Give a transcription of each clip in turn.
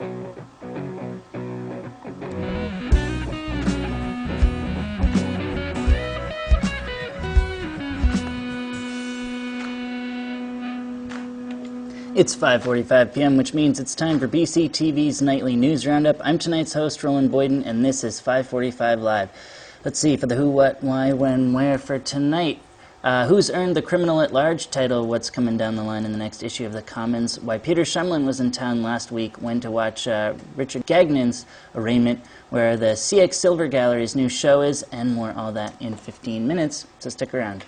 It's 5:45 p.m., which means it's time for BC TV's Nightly News Roundup. I'm tonight's host, Roland Boyden, and this is 5:45 Live. Let's see, for the who, what, why, when, where for tonight. Who's earned the Criminal at Large title, what's coming down the line in the next issue of the Commons, why Peter Shumlin was in town last week, when to watch Richard Gagnon's arraignment, where the CX Silver Gallery's new show is, and more, all that in 15 minutes, so stick around.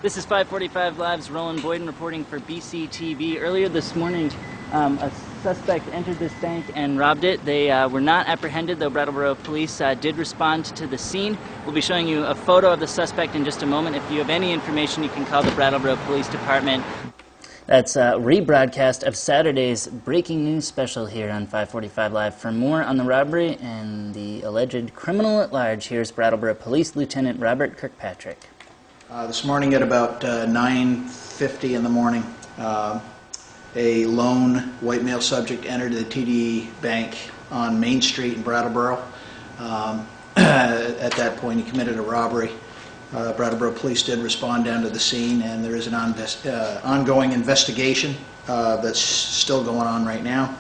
This is 5:45 Live's Roland Boyden reporting for BC TV. Earlier this morning, a suspect entered this bank and robbed it. They were not apprehended, though Brattleboro police did respond to the scene. We'll be showing you a photo of the suspect in just a moment. If you have any information, you can call the Brattleboro Police Department. That's a rebroadcast of Saturday's breaking news special here on 5:45 Live. For more on the robbery and the alleged criminal at large, here's Brattleboro Police Lieutenant Robert Kirkpatrick. This morning at about 9:50 in the morning, a lone white male subject entered the TD Bank on Main Street in Brattleboro. At that point, he committed a robbery. Brattleboro police did respond down to the scene, and there is an ongoing investigation that's still going on right now.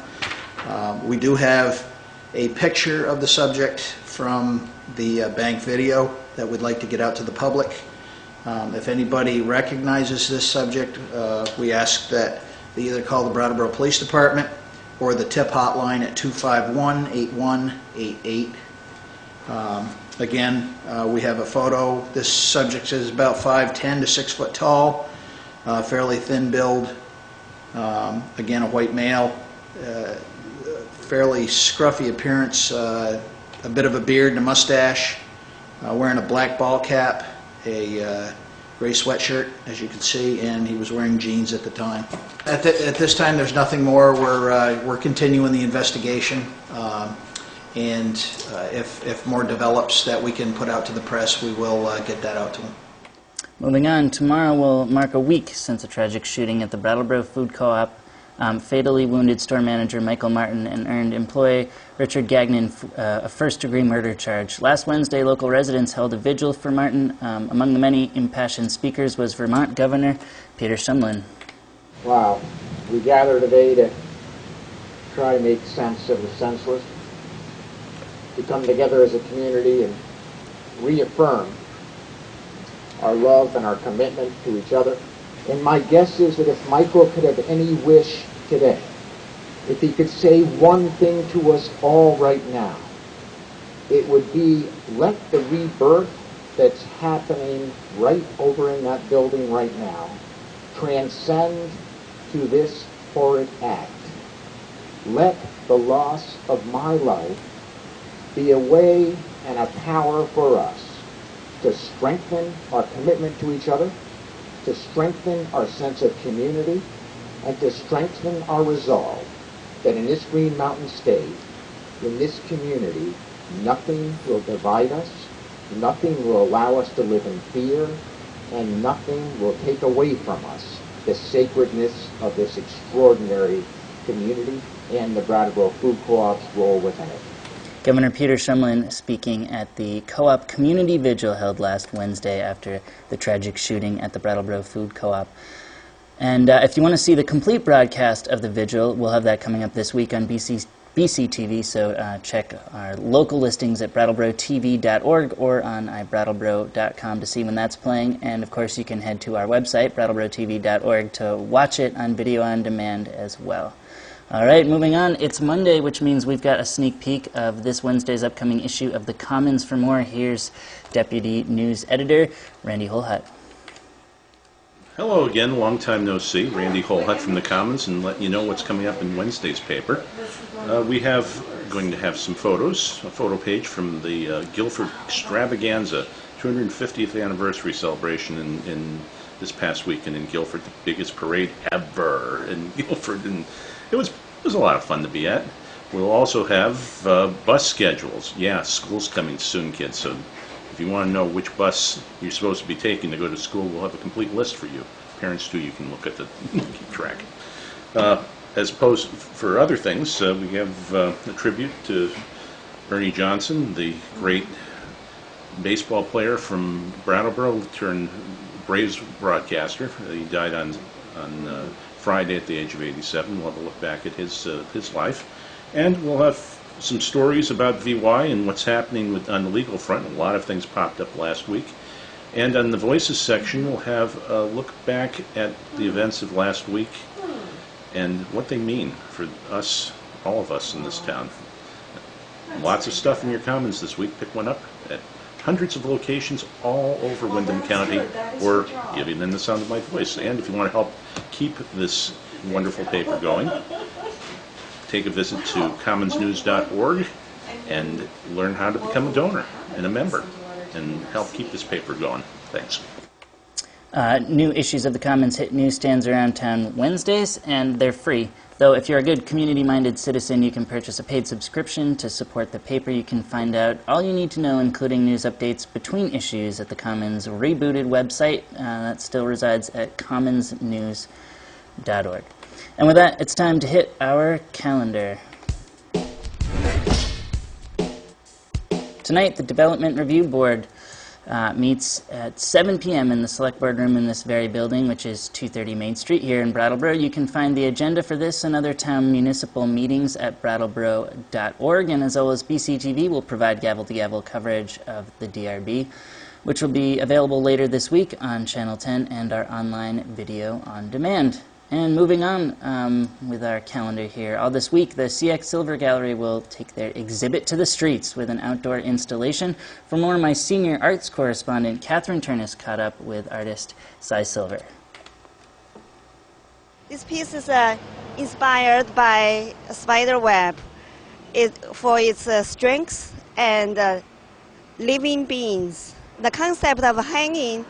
We do have a picture of the subject from the bank video that we'd like to get out to the public. If anybody recognizes this subject, we ask that they either call the Brattleboro Police Department or the tip hotline at 251-8188. Again, we have a photo. This subject is about 5'10" to 6 foot tall, fairly thin build. Again, a white male, fairly scruffy appearance, a bit of a beard and a mustache, wearing a black ball cap, a gray sweatshirt, as you can see, and he was wearing jeans at the time. At this time, there's nothing more. We're continuing the investigation, and if more develops that we can put out to the press, we will get that out to them. Moving on, tomorrow will mark a week since a tragic shooting at the Brattleboro Food Co-op. Fatally wounded store manager Michael Martin and earned employee Richard Gagnon a first-degree murder charge. Last Wednesday, local residents held a vigil for Martin. Among the many impassioned speakers was Vermont Governor Peter Shumlin. Wow. We gather today to try to make sense of the senseless, to come together as a community and reaffirm our love and our commitment to each other. And my guess is that if Michael could have any wish today, if he could say one thing to us all right now, it would be, let the rebirth that's happening right over in that building right now transcend to this horrid act. Let the loss of my life be a way and a power for us to strengthen our commitment to each other, to strengthen our sense of community, and to strengthen our resolve that in this Green Mountain State, in this community, nothing will divide us, nothing will allow us to live in fear, and nothing will take away from us the sacredness of this extraordinary community and the Brattleboro Food Co-op's role within it. Governor Peter Shumlin speaking at the Co-op Community Vigil held last Wednesday after the tragic shooting at the Brattleboro Food Co-op. And if you want to see the complete broadcast of the vigil, we'll have that coming up this week on BC TV, so check our local listings at brattleboro.tv.org or on ibrattleboro.com to see when that's playing. And of course, you can head to our website, brattleboro.tv.org, to watch it on video on demand as well. All right, moving on. It's Monday, which means we've got a sneak peek of this Wednesday's upcoming issue of the Commons. For more, here's Deputy News Editor Randy Holhut. Hello again, long time no see. Randy Holhut from the Commons, and letting you know what's coming up in Wednesday's paper. We have going to have some photos, a photo page from the Guilford Extravaganza 250th anniversary celebration in this past weekend in Guilford, the biggest parade ever in Guilford, and it was a lot of fun to be at. We'll also have bus schedules. Yeah, school's coming soon, kids, so If you want to know which bus you're supposed to be taking to go to school, we'll have a complete list for you. Parents too, you can look at the keep track. As opposed for other things, we have a tribute to Ernie Johnson, the great baseball player from Brattleboro turned Braves broadcaster. He died on Friday at the age of 87. We'll have a look back at his life. And we'll have some stories about VY and what's happening on the legal front. A lot of things popped up last week. And on the Voices section, we'll have a look back at the events of last week and what they mean for us, all of us in this town. Lots of stuff in your comments this week. Pick one up at hundreds of locations all over Windham County, or giving them the sound of my voice. And if you want to help keep this wonderful paper going, take a visit to commonsnews.org and learn how to become a donor and a member and help keep this paper going. Thanks. New issues of the Commons hit newsstands around town Wednesdays, and they're free. Though if you're a good community-minded citizen, you can purchase a paid subscription to support the paper. You can find out all you need to know, including news updates between issues, at the Commons rebooted website. That still resides at commonsnews.org. And with that, it's time to hit our calendar. Tonight, the Development Review Board meets at 7 p.m. in the Select Board room in this very building, which is 230 Main Street here in Brattleboro. You can find the agenda for this and other town municipal meetings at brattleboro.org. And as always, BCTV will provide gavel-to-gavel coverage of the DRB, which will be available later this week on Channel 10 and our online video on demand. And moving on with our calendar here, all this week the CX Silver Gallery will take their exhibit to the streets with an outdoor installation. For more, my senior arts correspondent Catherine Turnus caught up with artist Cy Silver. This piece is inspired by a spider web for its strengths and living beings. The concept of hanging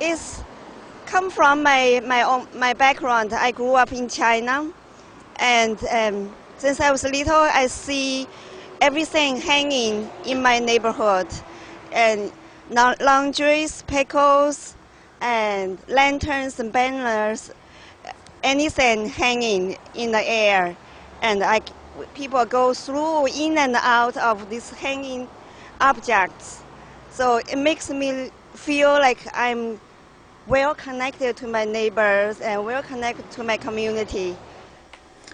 is come from my background. I grew up in China, and since I was little, I see everything hanging in my neighborhood, and laundries, pickles, and lanterns and banners, anything hanging in the air, and people go through in and out of these hanging objects. So it makes me feel like I'm well connected to my neighbors and well connected to my community.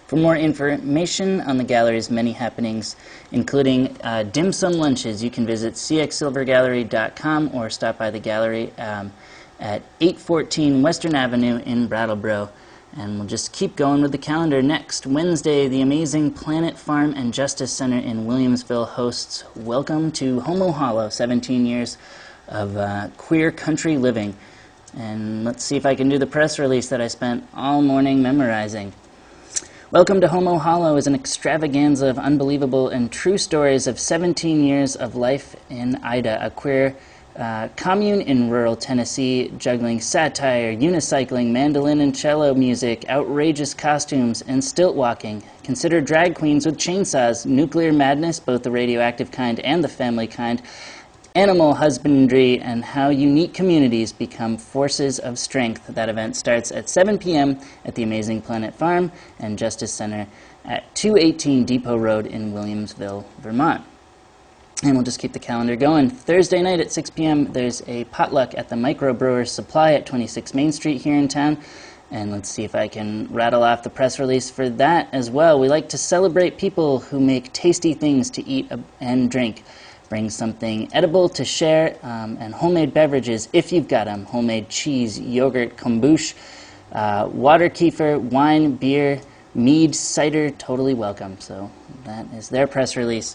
For more information on the gallery's many happenings, including dim sum lunches, you can visit cxsilvergallery.com or stop by the gallery at 814 Western Avenue in Brattleboro. And we'll just keep going with the calendar. Next Wednesday, the amazing Planet Farm and Justice Center in Williamsville hosts Welcome to Homo Hollow, 17 years of queer country living. And let's see if I can do the press release that I spent all morning memorizing. Welcome to Homo Hollow is an extravaganza of unbelievable and true stories of 17 years of life in Ida, a queer commune in rural Tennessee, juggling satire, unicycling, mandolin and cello music, outrageous costumes, and stilt walking. Consider drag queens with chainsaws, nuclear madness, both the radioactive kind and the family kind, animal husbandry, and how unique communities become forces of strength. That event starts at 7 p.m. at the Amazing Planet Farm and Justice Center at 218 Depot Road in Williamsville, Vermont. And we'll just keep the calendar going. Thursday night at 6 p.m. there's a potluck at the Microbrewers Supply at 26 Main Street here in town. And let's see if I can rattle off the press release for that as well. We like to celebrate people who make tasty things to eat and drink. Bring something edible to share, and homemade beverages if you've got them. Homemade cheese, yogurt, kombucha, water kefir, wine, beer, mead, cider, totally welcome. So that is their press release.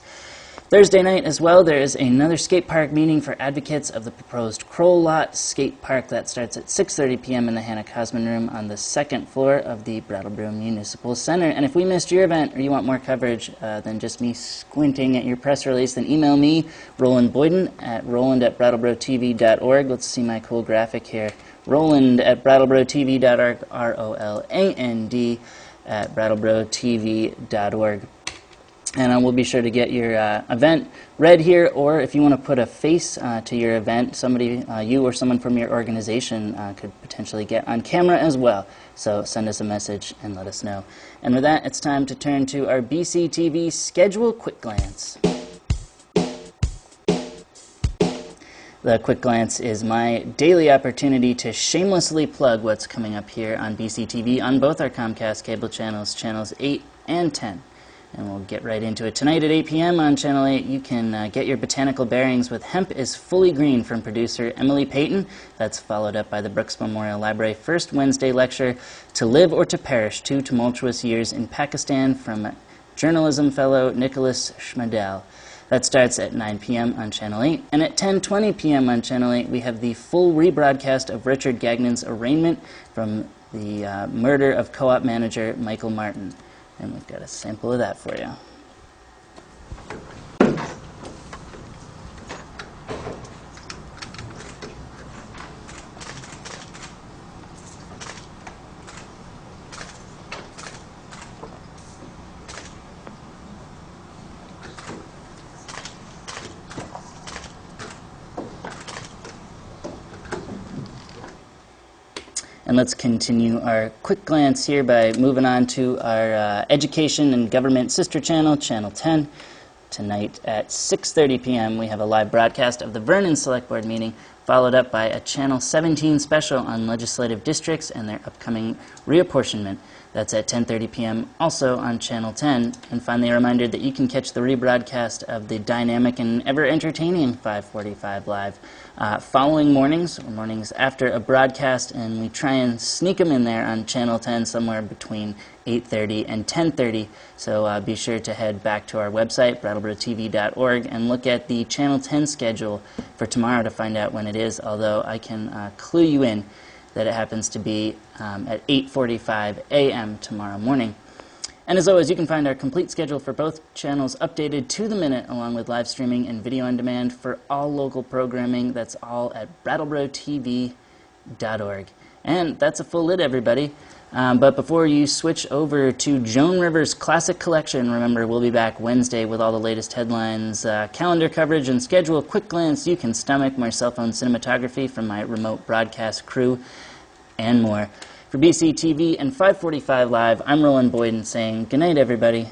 Thursday night as well, there is another skate park meeting for advocates of the proposed Kroll Lot Skate Park. That starts at 6:30 p.m. in the Hannah Cosman Room on the second floor of the Brattleboro Municipal Center. And if we missed your event or you want more coverage than just me squinting at your press release, then email me, Roland Boyden, at roland@brattleboro.tv.org. Let's see my cool graphic here. Roland@brattleboro.tv.org, ROLAND at brattleboro.tv.org. And we'll be sure to get your event read here, or if you want to put a face to your event, somebody, you or someone from your organization could potentially get on camera as well. So send us a message and let us know. And with that, it's time to turn to our BCTV Schedule Quick Glance. The Quick Glance is my daily opportunity to shamelessly plug what's coming up here on BCTV on both our Comcast cable channels, channels 8 and 10. And we'll get right into it. Tonight at 8 p.m. on Channel 8, you can get your botanical bearings with Hemp is Fully Green from producer Emily Payton. That's followed up by the Brooks Memorial Library First Wednesday lecture, To Live or to Perish, 2 Tumultuous Years in Pakistan, from journalism fellow Nicholas Schmidl. That starts at 9 p.m. on Channel 8. And at 10:20 p.m. on Channel 8, we have the full rebroadcast of Richard Gagnon's arraignment from the murder of co-op manager Michael Martin. And we've got a sample of that for you. And let's continue our quick glance here by moving on to our education and government sister channel, Channel 10. Tonight at 6:30 p.m. we have a live broadcast of the Vernon Select Board meeting, followed up by a Channel 17 special on legislative districts and their upcoming reapportionment. That's at 10:30 p.m. also on Channel 10. And finally, a reminder that you can catch the rebroadcast of the dynamic and ever-entertaining 545 Live following mornings, or mornings after a broadcast, and we try and sneak them in there on Channel 10 somewhere between 8:30 and 10:30. So be sure to head back to our website, brattleboro.tv.org, and look at the Channel 10 schedule for tomorrow to find out when it is, although I can clue you in that it happens to be at 8:45 a.m. tomorrow morning. And as always, you can find our complete schedule for both channels updated to the minute, along with live streaming and video on demand for all local programming. That's all at brattleboro.tv.org. And that's a full lid, everybody. But before you switch over to Joan Rivers' Classic Collection, remember, we'll be back Wednesday with all the latest headlines, calendar coverage, and schedule. Quick glance you can stomach, more cell phone cinematography from my remote broadcast crew, and more. For BCTV and 545 Live, I'm Roland Boyden saying goodnight, everybody.